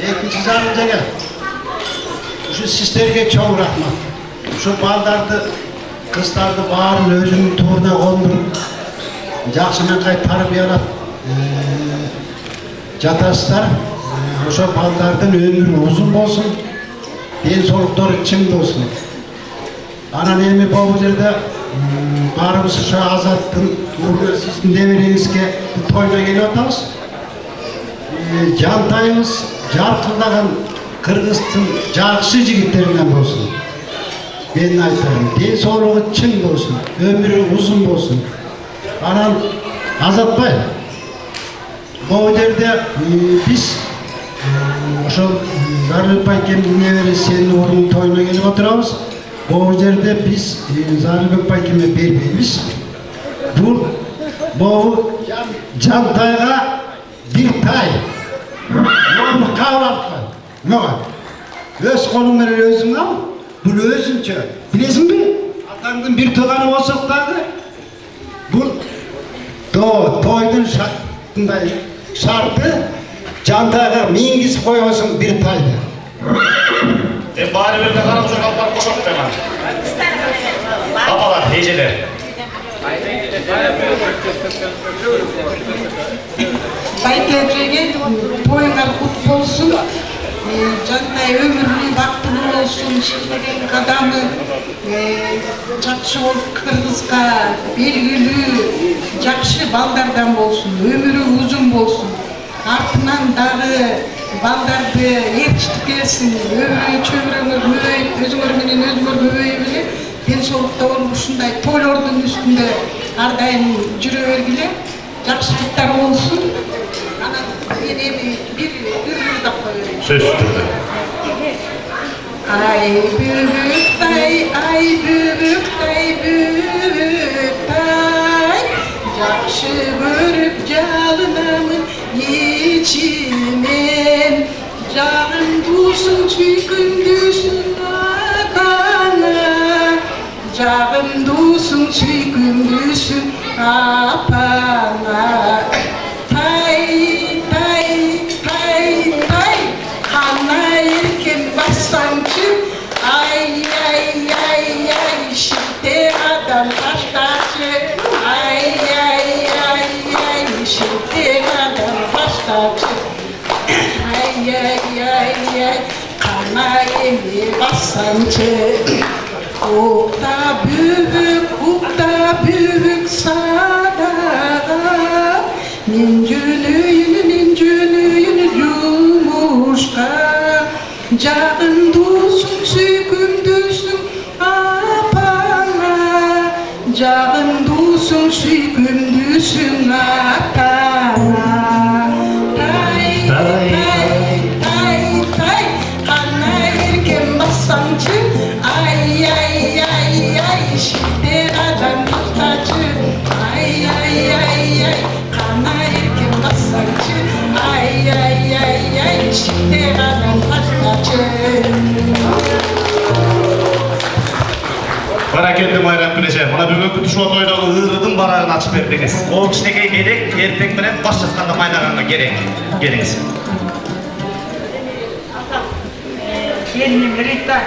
Ekінші жағында кел. Şu sizlerge çok rahmat. Şu baldardı, kızlardı bağırın özünün tuğuna kondurup, жақшымен қай тарбиялап жатасыздар. Ошо балдардын өмүрү узун болсун, денсаулыктары чың болсун. Анан эми бул жерде баарыбыз ушу Азаттын уурuna сиздин небереңизге тойго келип атабыз. Жантайыбыз жаркылдаган кыргыздын жакшы жигиттеринен болсун. Мен айтайын, денсаулыгы чың болсун, өмүрү узун болсун. Анан Азатбай, бул жерде биз ошол Зарылбек байкемдин неберesi сенин орнуң тойуна келип отурабыз. Бул жерде биз Зарылбек байкеме бербейбиз. Бул Жантайга бир тай. Onu kavul atma. Ne var? Öz kolun menен özüň al. Bul özünçe. Bilesin mi? Ataňdyn bir tugany bolsak dagı. Bul toydun şartı Jantayga mingizip koybosun bir tayda. Bari birde karap çok alpar koşak demen. Babalar, heyceler. Baykelce'ye toylar kut bolsun. Jantay ömürlü baktını olsun. Şehrin kadamı jakşı olup Kırgızga belgili jakşı baldardan bolsun. Ömürü uzun bolsun. Артынан дагы балдарды эрчитип келсин, чөбүрөңөр көбөйүп, өзүңөр менен өзүңөр көбөйүп эле денсаулыкта болуп ушундай тойлордун үстүндө ар дайым жүрө бергиле, жакшылыктар болсун. Анан мен эми бир ырдап коеюн. Söz türlü. Ay büyük tay, ay büyük tay, büyük tay, jakşı görüp jalınamın içimen, jağın dusun süykümdüsün akana, jağın dusun süykümdüsün apana. Tay, tay, tay, tay, kana erken bassancı, ay, ay, ay, ay, şimdi adam baştaşı, ay, ay, ay, ay, şimdi adam baştaşı, ay, ay, ay, ay, kana emi bassancı, ukta büyük sadağa, Ninjülüyünü yumuşka, jağın dusun süykümdüsün apana, jağın dusun süykümdüsün atana. Tay, tay, tay, tay, kana erken bassancı, ay, ay, ay, ay, şimdi adam baştacı, ay, ay, ay, ay, kana erken bassancı, ay, ay, ay, ay, şimdi adam baştacı. Bana kendim ayran bileceğim. Bana bugünkü şu toydağı ığırıdın barağını açıp verdiniz. O kişinekey gerek, ertek bilen baş jaskanda maynaganga gerek. Geliniz. Gelinim Rita,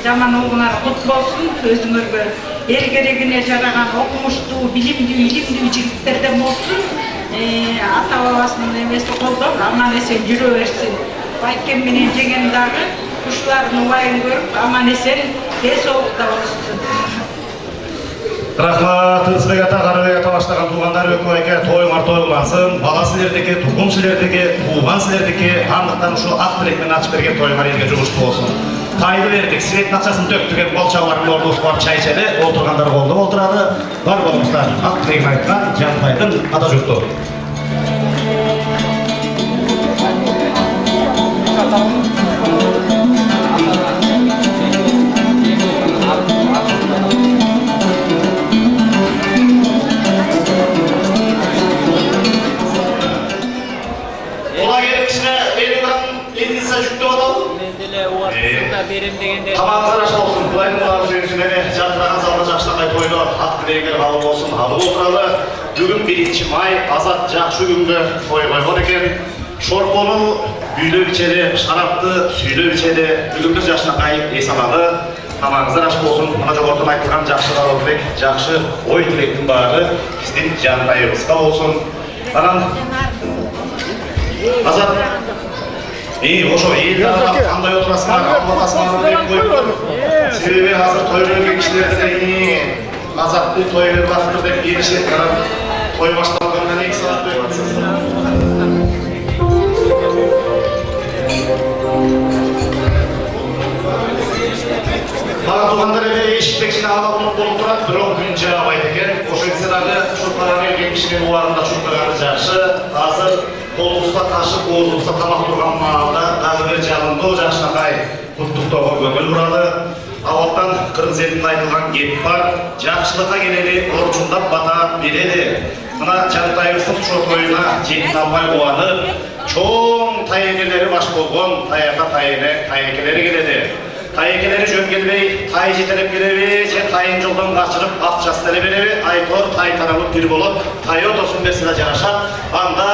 жаман оғылар құт болсын, өзіңерге ел керегіне жараған оқымыштуу, билимдүү, илимдүү жигиттерден болсын, ата бабасынын эмеси колдоп, аман эсен жүрө берсин. Байкем менен жеген дагы кушлардын убайын көрүп, аман эсен денсаулыкта болсун. Рахмат, Ырысбек ата, Карыбек ата баштаган туугандар өкмө эке тоюңар тойлансын, бала силердики, тукум силердики, тууган силердики, андыктан ушу ак тилек менен ачып берген тоюңар элге жугуштуу болсун. Тайды бердик, свет акчасын төктүген болчалардын ордусу бар чай ичели, отургандар колдоп отурады. Бар болуңуздар, ак тилегин айткан Жантайдын ата журту. Ola gelip içine benim elinize yüklü adam. Tamamlar aşağı olsun, kulayınlar suyunsün ene, jantırağın zalda жақшылaqay toylu, hak dilегер қалып olsun, алып отыралы. Бүгін 1 май, Азат жақшы күнгі той қойған екен. Шорпону үйлеп içede, şarapты süйлеп içede, бүгүнкү жашынакай эс алалы. Тамагыңыздар аш болсун. Мына жогоруда айтылган жакшы кабыл тилек, жакшы ой тилектин баары биздин жандайыбызга болсун. Анан Азат ошо элдер кандай отурасыңар, албатасыңар деп коюп. Себеби азыр той берген кишилерден Азатты той берип атыр деп келишет. Той башталгандан 2 саат берип атсыздар. Бага тугандар эле эшиктекчине ала болуп турат, бирок күн жаабайт экен. Ошентсе дагы ушу пара берген кишинин убагында чуркаганы жакшы. Азыр колубузда ташып, оозубузда тамак турган маалда дагы бир жагындуу жакшынакай куттуктоого көңүл буралы. Аваттан кыргыз элинин айтылган кеп бар. Жакшылыкка келели орчундап бата берели. Мына жантайыбыздын ушул тоюна жетип албай кубанып, чоң тайекелери баш болгон тайекелери келеди. Тайекелери жөн келбей, тай жетелеп келеби, же тайын жолдон качырып акчасы деле береби, айтор тай таралып бир болуп, тай отосун берсе жарашат. Анда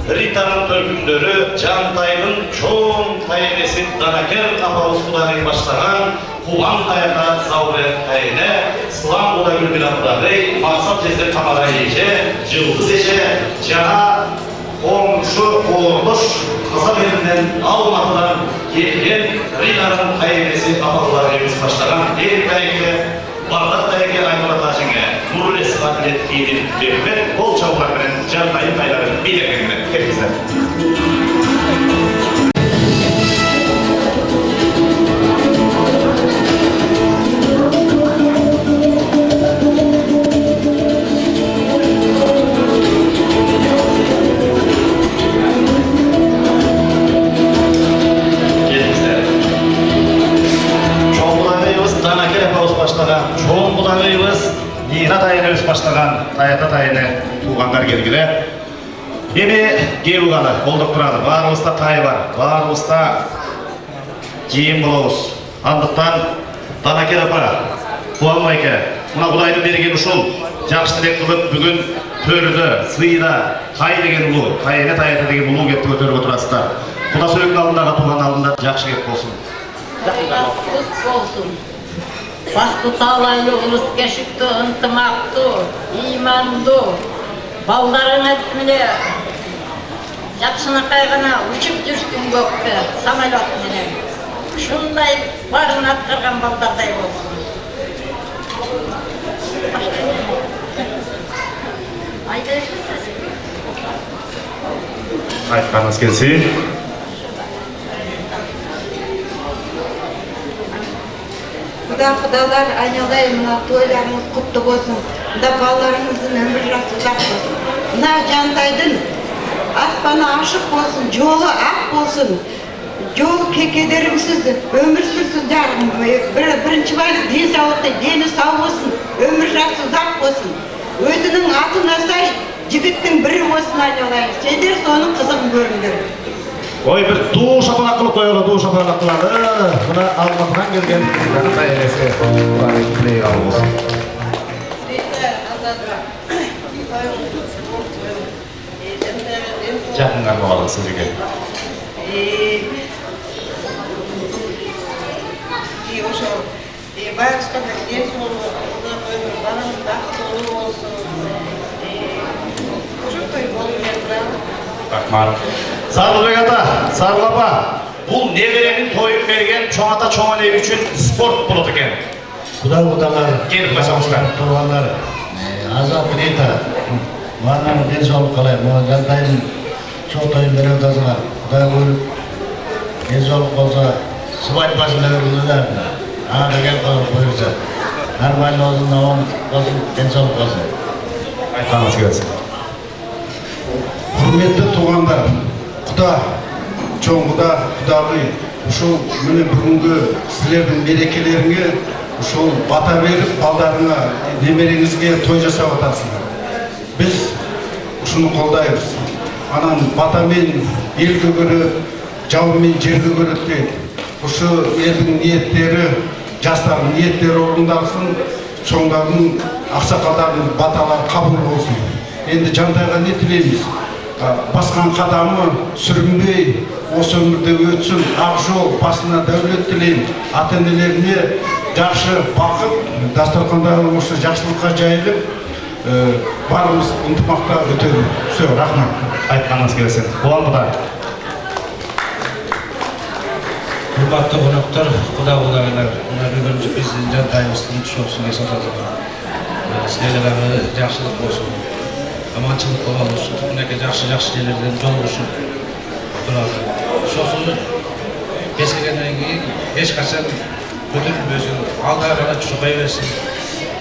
Ританын төркүмдөрү Жантайдын чоң тайенеси Данакер апабыз Кудагый баштаган Кубан таяка Заурет тайене, Слам Кудагый Кудагый, Мақсат жездер Камара эже, Жылдыз эже, жана комшу Оордош Казак элинен Алматыдан келген Ританын тайенеси апабыз баштаган эл тайеке, бардак тайеке Айнура тажиңе, Нурлес Кадилет кийдин бербет, кол чабуулар менен Жантайын тайларын бийлегенмен кетиңиздер. Чоң Кудагыйыбыз Нина тайыны баштаган Таята тайыны туугандар келгиле. Эми кеп калы, колдоп туралы. Баарыбызда тай бар, баарыбызда жыйын болобуз. Андыктан Данакер апа, Кубан майке, мына Кудайдын берген ушул жакшы тилек кылып бүгүн төрдө, сыйда тай деген улуу, тайыны Таята деген улуу кепти көтөрүп отурасыздар. Куда сөйгүн алдындагы тууган алдында жакшы кеп болсун. Басты талайлығымыз кешікті, ынтымақты, иманды, балдарыңыз міне жақшынақай ғана ұшып жүрсін көкті, самолет менен. Шындай барын атқарған балдардай болсын. Айтайсыз. Айтқаныңыз келсін. Құдалар айналай мына тойларыңыз құтты болсын. Мына балаларыңыздың өмір жасы ұзақ болсын. Мына Жантайдың аспаны ашық болсын, жолы ақ болсын. Жол кекедеріңсіз, өмір сүрсін жарым. Бірінші байлық денсаулықта дені сау болсын, өмір жасы ұзақ болсын. Өзінің атына сай жігіттің бірі болсын айналай. Сендер соның қызығын көріңдер. Ой, bir duu şapalak kılıp koyuyorlar, duu şapalak kıladı. Buna Almatı'dan gelgen Jantay enesi Kudagıy tileği almışsın. Жақын қарма қалың сіздерге. Ошо байғұстан ден солы, баланың бақыты болсын. Ошо той болу мен Рахмат. Сарылбек ата, Сарыл апа, бұл неберенің тойын берген чоң ата чоң ане үшін спорт болады екен. Құда-құдалар, Келіп қойсаңыздар. тұрғандар, Азат Рита, маған денсаулық қалай, маған Жантайдың чоң тойын бере отасыңар. Құдай көріп, денсаулық болса, свадьбасында көргіздер. Ағада кел қалып қойырса. Нормально болсын, оң болсын, денсаулық болсын. Айтқаныңыз келсін. Құрметті туғандар, Құда, чоң Құда, Құдағый, ушул міне бүгінгі сіздердің мерекелеріңе ушул бата беріп, балдарыңа, немереңізге той жасап атасыңдар. Біз ушуну қолдаймыз. Анан батамен елге көріп, жаумен жерге көріп дейді. Ушу елдің ниеттері, жастардың ниеттері орындалсын, чоңдардың, ақсақалдардың баталары қабыл болсын. Енді Жантайға не тілейміз? Басқан қадамы сүрінбей, осы өмірде өтсін, ақ жол, басына дәулет тілеймін. Ата-енелеріне жақсы бақыт, дастархандағы осы жақсылыққа жайылып, барымыз ынтымақта өтеді. Все, рахмат. Айтқаныңыз келсін. Болан бұда. Hurmatli qonaqlar, xudo-xudoylar, mana bugungi prezident jantayimizning tushunishini eslatadi. Sizlarga yaxshilik bo'lsin. Amanchilik bo'lsin. Tunuka yaxshi yerlardan joy bo'lsin. Xudoga. Sho'sini besgandan keyin hech qachon ko'tarib bo'lsin. Aldaga chiqaversin.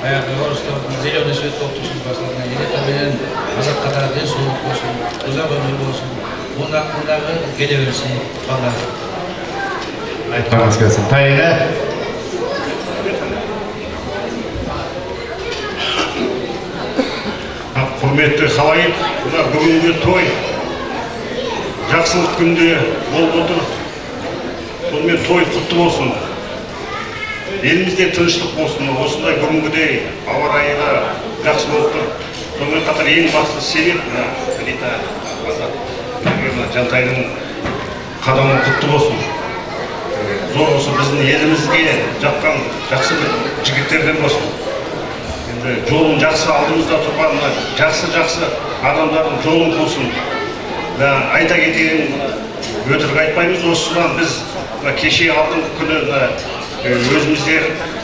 Ayaqda o'rusdan ziyodi svet to'xtashni boshlangan. Yana bilan azat qatorida so'lib bo'lsin. O'zab bo'lsin. Bundan kelaversin. Xudoga. Айтқаныңыз келсін. Тайына. Құрметті халайық, мына бүгінгі той жақсылық күнде болып отыр. Сонымен той құтты болсын. Елімізде тыныштық болсын. Осындай бүгінгідей ауа райы да жақсы болып тұр. Сонымен қатар ең басты себеп Рита Жантайдың қадамы құтты болсын. Зор осы біздің елімізге жатқан жақсы жігіттерден болсын. Енді жолын жақсы алдымызда тұрған жақсы адамдардың жолын болсын. Айта кетейін, өтірік айтпаймыз, осыдан біз кеше алдыңғы күні өзімізде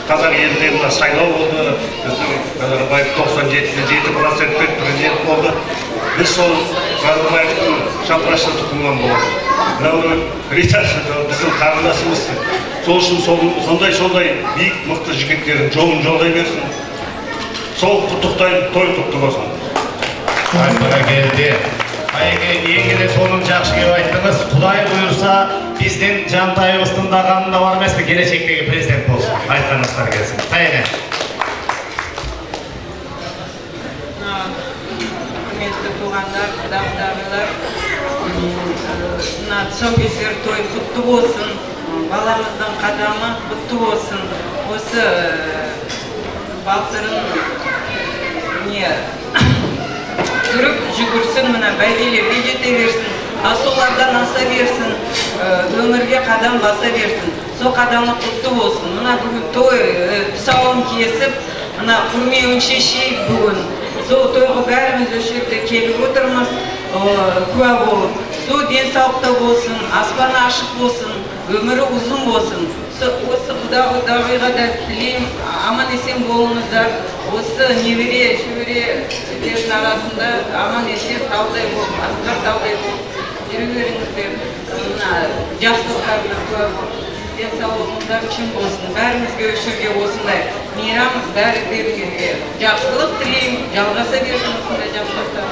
қазақ елінде сайлау болды. Біздің Назарбаев 97% президент болды. Біз сол Назарбаевтың шапырашты тұқымынан болады. Рита біздің қарындасымыз. Сол үшін сондай биік мықты жігіттердің жолын жолдай берсін. Сол құттықтайын, той құтты болсын. Бәрекелді. Егеде соның жақсы кеп айттыңыз. Құдай бұйырса, бізден Жантайымыздың да қанында бар емес пе, келешектегі президент болсын. Айтқаныңыздар келсін. Тайына. Құрметті туғандар, құдақтағылар, тұсаукесер той құтты болсын, баламыздың қадамы құтты болсын. Осы балтырын жүріп жүгірсін, мына бәйгелерге жете берсін, асулардан аса берсін, өмірге қадам баса берсін. Сол қадамы құтты болсын. Мына бүгін той тұсауын кесіп, мына құрмеуін шешейік бүгін. Сол тойға бәріміз осы жерде келіп отырмыз, куә болып. Сол денсаулықта болсын, аспаны ашық болсын, өмірі ұзын болсын. Осы құдағыға да тілеймін, аман есен болыңыздар. Осы невере, шөберелердің арасында аман есен таудай болып, асқар таудай болып жүре беріңіздер. Жақсылықтарына куә болып, денсаулығыңыздар үшін болсын. Бәрімізге өшірге осындай мейрам бәрі жақсылық тілеймін, жалғаса берсін осындай жақсылықтар.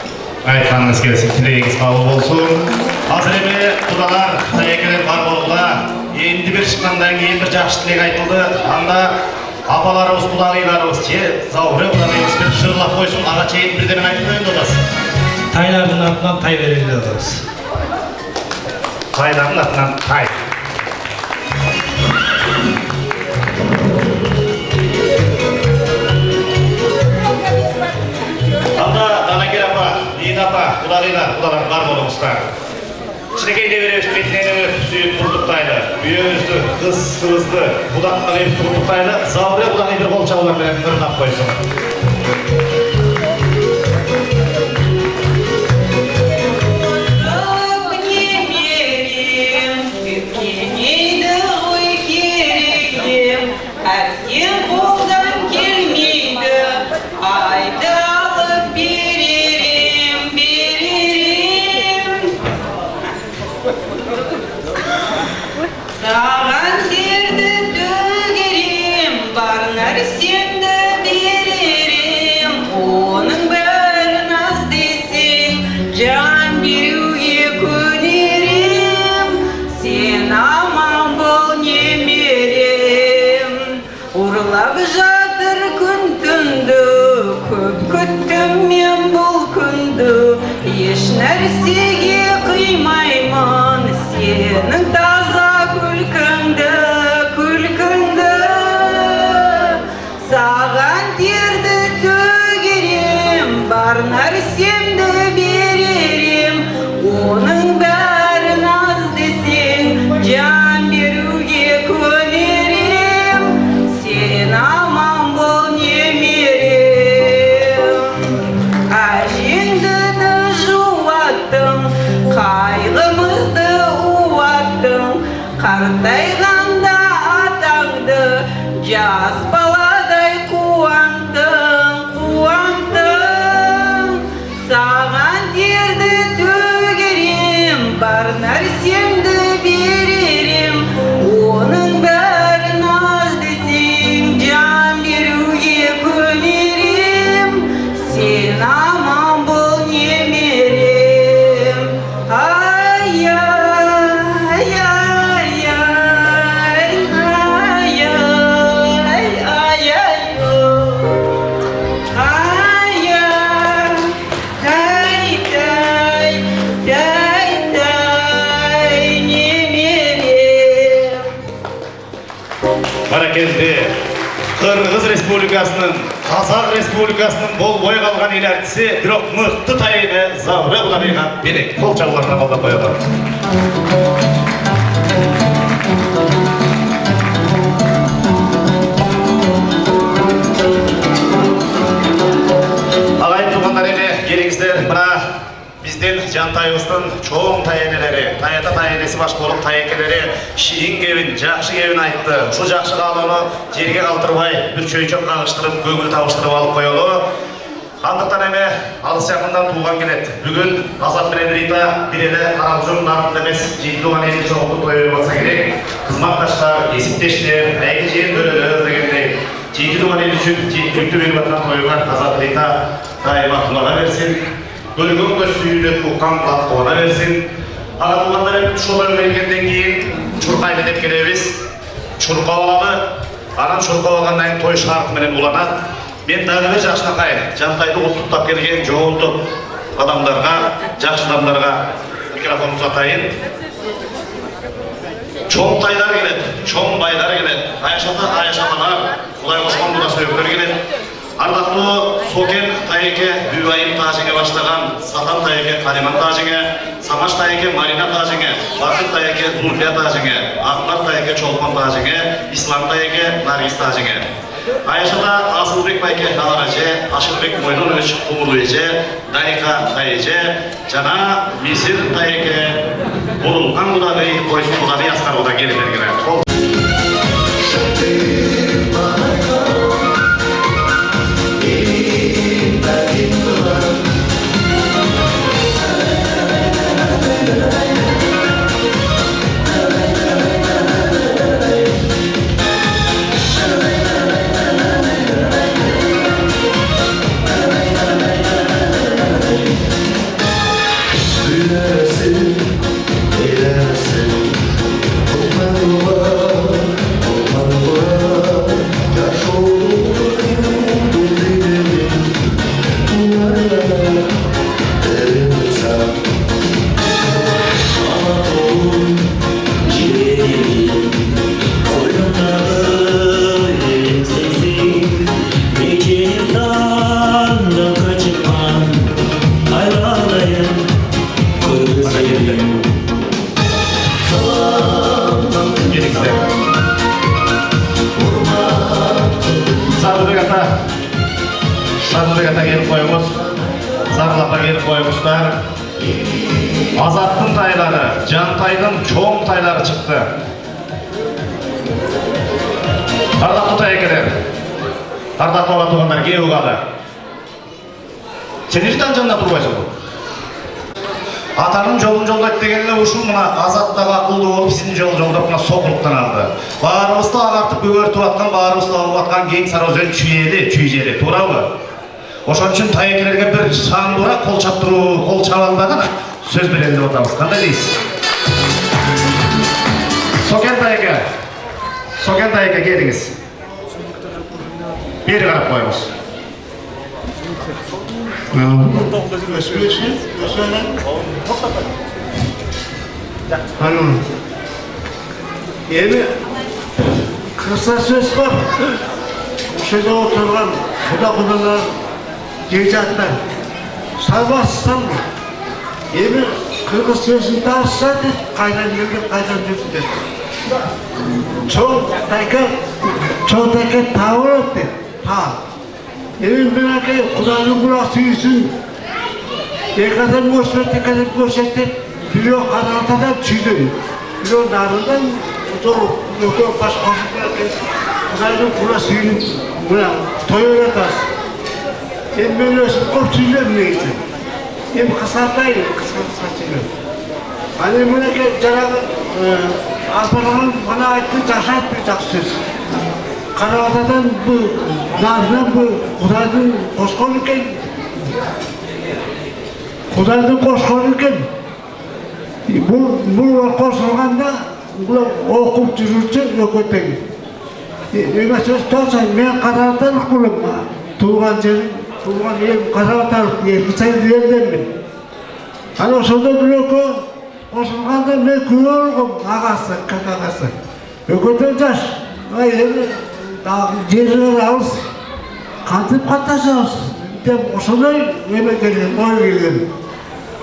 Айтқаныңыз келсін, тілегіңіз қабыл болсын. Қазір еме құдалар тәйекеден бар болуға, енді бір шыққандан кейін бір жақсы тілек айтылды. Анда апаларымыз, құдағиларымыз, зауыры құдағиларымыз бір жырлап қойсын, аға чейін бірден айтып қойын додасы. Тайлардың атынан тай береді додасы. Тайлардың атынан тай. Анда Данагер апа, Нина апа, құдағилар бар болыңыздар. Шынекейде береміз, бетінен өтіп сүйіп құттықтайды. Үйемізді, қыз-қызды, құдақтан өтіп құттықтайды. Зауыры құдағи бір қол чаулар мен ұрнап қойсын. Саған терді төгерем, бар нәрсемді беререм. Оның бәрін аз десең, жан беруге көнерем. Сен аман бол немерем. Ұрлап жатыр күн түнді, көп күттім мен бұл күнді. Еш нәрсеге қимаймын, сенің таза күлкіңді. Саған терді төгерем, бар нәрсемді беререм. Оның бәрін аз десең, Қартайғанда атаңды жас баладай қуантым, қуантым. Саған терді төгерем, бар нәрсемді беререм. Оның бәрін аз десең, жан беруге көнерем. Сен аман бол немерем. Баракелді, Қырғыз Республикасының, Қазақ Республикасының бол бой қалған ел әртісі, бирок мықты тайыны Завры Құдайға берек. Қол чабуларына қалдап қояды. Ағайын туғандар ене, келіңіздер, мына бізден жантайыбыздың чоң тайенелері, тайята тайенесі баш болып тайекелері шиін кебін, жақшы кебін айтты. Шу жақшы қалуыны жерге қалтырбай, бір чөйчөк қағыштырып, көңіл тауыштырып алып қойылы. Хандықтан әме алыс жақындан туған келеді. Бүгін Азат пен Рита бірелі Қарақұзын нарында емес, жеті туған елі жоқты тойы болса керек. Қызматташтар, есіптештер, әйгі жер бөлілі дегендей. Жеті туған елі үшін жеткілікті бөліп атқан тойға Азат Рита дайыма құлаға берсін. Бөлігін көз сүйіліп ұққан қуана берсін. Аға туғандар әпті шолай өлгенден кейін Чурқайды деп келеміз. Чурқа олады. Анан Чурқа олғаннан той шарты менен уланады. Мен дағы бір жақшынақай, жантайды ұлттықтап келген жоғылтып адамдарға, жақшы адамдарға микрофон ұзатайын. Чоң тайлар келеді, чоң байлар келеді, аяшаталар, Құдай қосқан бұда сөйіктер келеді. Ардақты Сокен тайеке Бүйайым тажыңе баштаған, Сатан тайеке Қалиман тажыңе, Самаш тайеке Марина тажыңе, Бақыт тайеке Зульфия тажыңе, Ақмар тайеке Чолпан тажыңе, Ислам тайеке Наргиз тажыңе. Аяшата Асылбек байке Даларажы, Ашылбек Мойнонович Құмырлыжы, Дарика тайеже, жана Мисир тайеке Болулған құдады, Қойсын құдады Асқар құда келдер келер. Азаттың тайлары, жантайдың чоң тайлары шықты. Ардақты тайекелер, ардақты оға туғандар кеу қалды. Сен ешті жанында тұрбайсың бұл? Атаның жолын жолдайды дегенле ұшыл мұна Азаттағы ақылды болып сіздің жолын жолдап мұна соқылықтан алды. Барымызды ағартып бөгертіп атқан, барымызды алып атқан кең Сарыөзен чүйжелі, туралы. Ошон үшін тайекелерге бір шаңдыра қол чаптыру, қол чабалдаған сөз берелді отамыз. Қандай дейсіз? Сокен тайеке келіңіз. Бері қарап қойыңыз. Ені қырса сөз бар. Шөже отырған құда-құдалар жегжаттар. Сарбасызсан бұл. Ені қырғыз сөзін тағызса деді, қайдан елге қайдан жүрді деді. Çoğ teke tavır etti. Evin belki Kuday'ın burası yüzün. Ne kadar boş ver, ne kadar boş etti. Biliyor kanalda da çiğdi. Biraz darından zor yok baş koşup Kudayın kula suyunu buna toyuna tas. Hem böyle kortuyla ne için? Hem kasartaydı, kısa. Hani bunu ki Cenab-ı Alparan'ın bana ayetli taşat bir taksız. Karavatadan bu, nardan bu Kudayın koşkoluyken Kudayın koşkoluyken bu koşulganda okup жүрүрчү өкөтөң. Эме сөз толсо мен Карааталык болом. Туулган жерим, туулган элим Карааталык Эркичай элденмин. Ана ошондо бирөкө кошулганда мен күбө болгом агасы, какагасы. Өкөтө жаш. Ай эми дагы жерлер алыс. Кантип катташабыз деп ошондой эме келген, ой келген.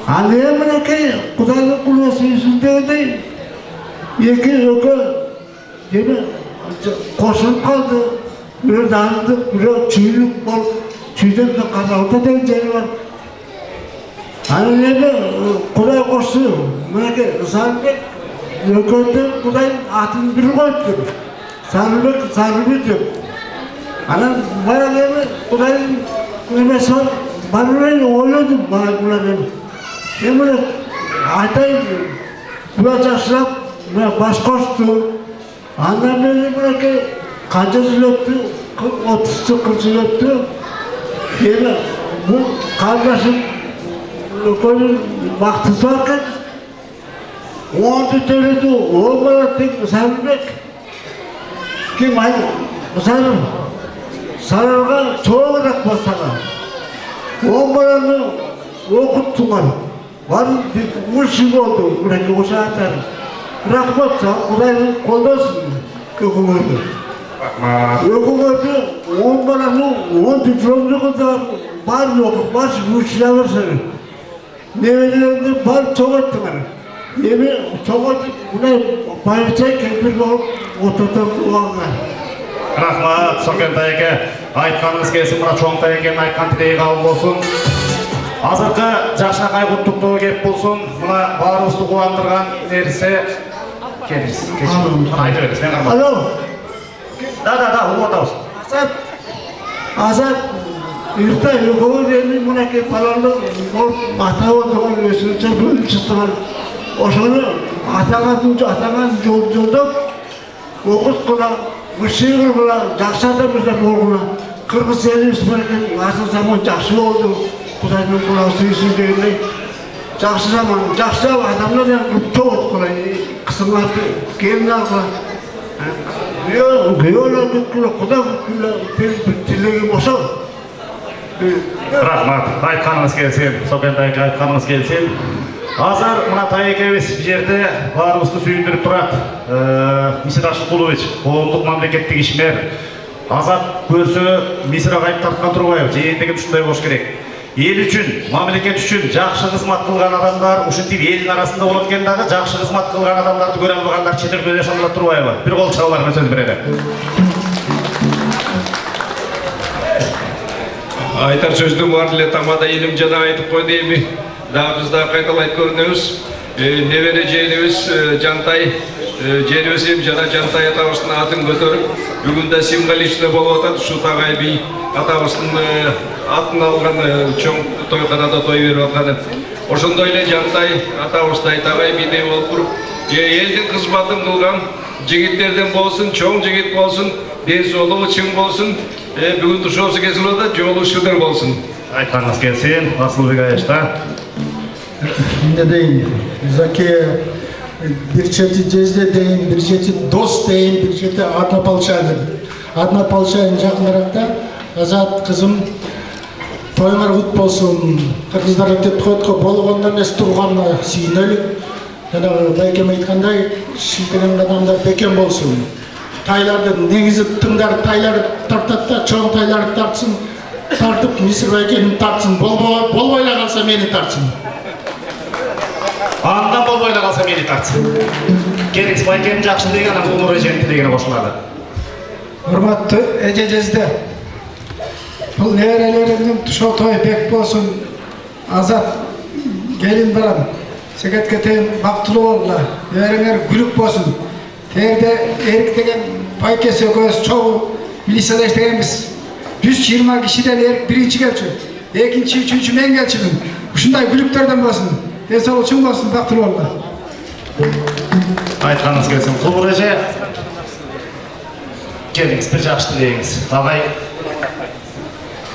Аны эмнеке Кудайдын кулу сүйсүн дегендей екі өкі деме қосылып қалды. Бір дарындық, бір чүйлік болып, чүйден де қазалта деген жері бар. Аны неме Құдай қосты, мінеке Сарылбек өкөнді Құдайдың атын бір қойып деп. Сарылбек деп. Ана бара неме Құдайдың немесі бар, барымен ойладым бұлар неме. Неме айтайын, бұлар жақсылап baş koştu. Annem beni bırakı kanca zülöptü, 30 zülöptü. Yani bu kardeşim koyun vaktısı varken o anda söyledi, o bana tek Sarılbek. Kim aynı? Sarılga çoğu bırak basana. O bana okuttular. Var bir şey oldu, bırakı o saatler. Rahmat sağ, Kuday'ın koldansın ökümürdü. Ökümürdü, 10 baranın, 10 diplomlu kadar bar yok, baş güçler seni. Nevelerinde bar çok etti bana. Neve çok etti, buna bayılacak kempir olup oturtup ulanlar. Rahmat, Sokenta eke, айтқаныңыз келсін, мұна Чоңта екенін айтқан тілегі қабыл болсын. Азырқы Жақшақай құттықтығы кеп болсын, мұна барымызды қуандырған нәрсе келіңіз. Айтып едіңіз, мен қармадым. Alo. Да, ұлы отауыз. Azat, irta ökümü dedim, buna ki falanlı, ata olduğun ösünce böyle çıktılar. Oşunu atagan yolda okuz kula, Müşehir kula, Jakşada bizde bolguna. Kırgız elimiz berken, asıl zaman jakşı oldu. Kuday'ın kula suyusun deyinle. Jakşı zaman, jakşı adamlar yani çok oldu kula, kısımlar, gelinler kula. Gıyolar kula, Kuday kula, tilegi boşal. Rahmat, айтқаныңыз келсін, Сокентайға айтқаныңыз келсін. Азыр мына Таекебес бұл жерде барымызды сүйіндіріп тұрады. Мисыр Ашықұлович, қоғамдық мемлекеттік ишмер. Азат көрсі Мисырға қайып тартқан тұрғайып, жиындығы үшіндай бош керек. Ел үшін, мемлекет үшін жақсы қызмат қылған адамдар, ушынтип елдің арасында болып кендағы жақсы қызмат қылған адамдарды көре алғандар шетелде жашамда тұрғайып. Bir қол шығаларына сөз береді. Айтар сөздің бар ле тамада елім жана айтып қойды еми. Да біз да қайталайды көрінеміз. Небері жеріміз Жантай, жеріміз ем жана Жантай атабыздың атын көтеріп, бүгінде символичный болып атады. Шу Тағай би атабыздың атын алған чоң тойханада той беріп атқаны. Ошондой эле Жантай атабыздай Тағай бидей болып тұрып, елдің қызматын қылған жігіттерден болсын, чоң жігіт болсын, денсаулығы чың болсын, бүгін тұшосы кесілуді, жолы шүдір болсын. Айтқаныңыз келсін, Асылбек Аяшта. Ne deyin, Zaki bir çeti cezde deyin, bir çeti dost deyin, bir çeti Adna Palçay'dır. Adna Palçay'ın жақынырақ Azat kızım toyыңар құт болсын, қырғыздар өтеп қойдық болғандан ес тұрғанына сүйінелік. Байкем айтқандай, шілтеген адамдар бекем болсын. Тайларды негізіп тыңдар, тайлар тартатта, чоң тайларды тартсын, тартып Мисыр Байкемін тартсын, болбайла қалса мені тартсын. Анда болбайла қалса мені тартсын. Керекс Байкем жақшы деген, Умыр Еженті деген қосылады. Hürmetli Ececez'de бұл нерелерімнің тұшо той бек болсын, Азат gelin baram. Секетке тең бактылуу болгула. Небереңер күлүк болсун. Тегерде Эрик деген байкес экөөбүз чогуу милицияда иштегенбиз. 120 кишиден Эрик биринчи келчү. Экинчи, үчүнчү мен келчүмүн. Ушундай күлүктөрдөн болсун. Ден соолук чоң болсун, бактылуу болгула. Айтқаныңыз келсін. Құлбұр әже, келіңіз, бір жақсы тілейіңіз. Абай.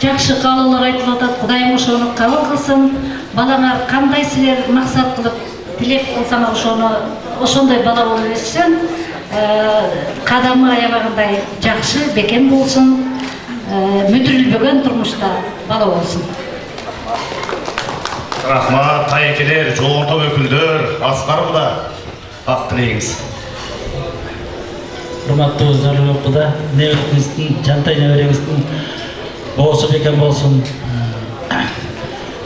Жақшы қалаулар айтылып атат, Құдайым ошоны қабыл қылсын. Балаңар қандай сілер мақсат қылып тілеп қылсаңар ошондай бала болып өссін. Қадамы аябағындай жақшы, бекем болсын. Мүдірілбеген тұрмышта бала болсын. Рахмат, тайекелер, жоғырта өкілдер, асқар бұда. Ақ тілейіңіз. Құрматтуу Зарыл Құда, неберемиздің, Жантай небереміздің болсы бекем болсын.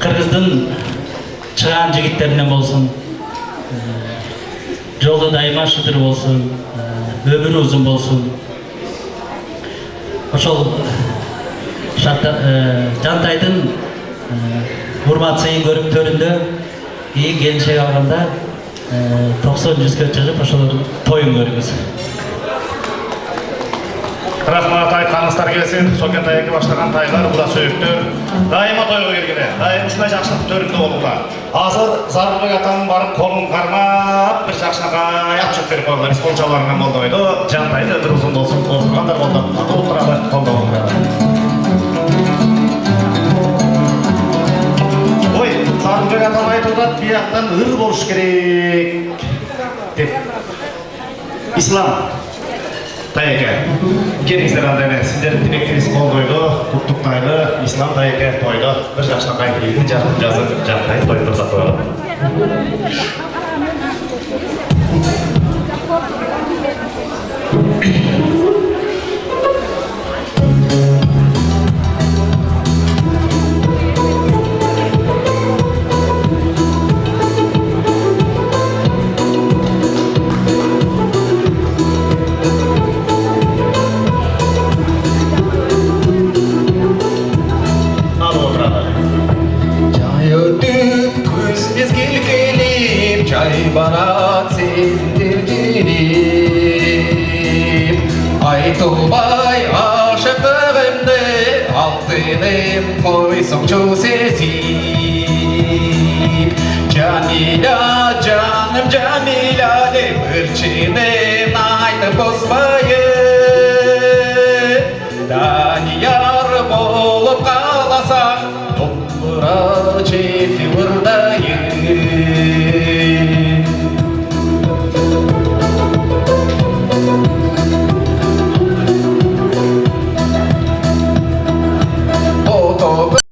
Қырғыздың чыған жігіттерінен болсын. Жолы дайыма шыдыр болсын, өмірі ұзын болсын. Ошол Жантайдың урматсыйын көріп төрінде кейін келіншек алғанда 90-100-ге шығып ошолор тойын көріңіз. Рахмат, айтқаныңыздар келсін. Сокен тайеке баштаған тайлар, бұда сөйіктер. Дайыма тойға келгені, дайым ұшынай жақшылық төрінде болуға. Азыр Зарылбек атаның барып қолын қармап, бір жақшынаға аяқ жүк беріп қойылар. Исполчаларынан болды ойды. Жантайды өндір ұзын болсын, қозғандар болды. Аты отырады, қолда болуға. Зарылбек атам айтылды, бияқтан ыр болуш керек деп. Ислам тайеке, келіңіздер андайны, сіздердің тілектеріңіз қолдойды, құттықтайды, Ислам тайеке тойды, бір жақшына қайын жазып Жантай тойды тұрсақ қойды. Айтылбай ашықтығымды алтыным қойсаңшы сезіп. Jamila, canım Jamila деп ырчынын айтып бозбайын. Данияр болып қаласаң, топыра жеті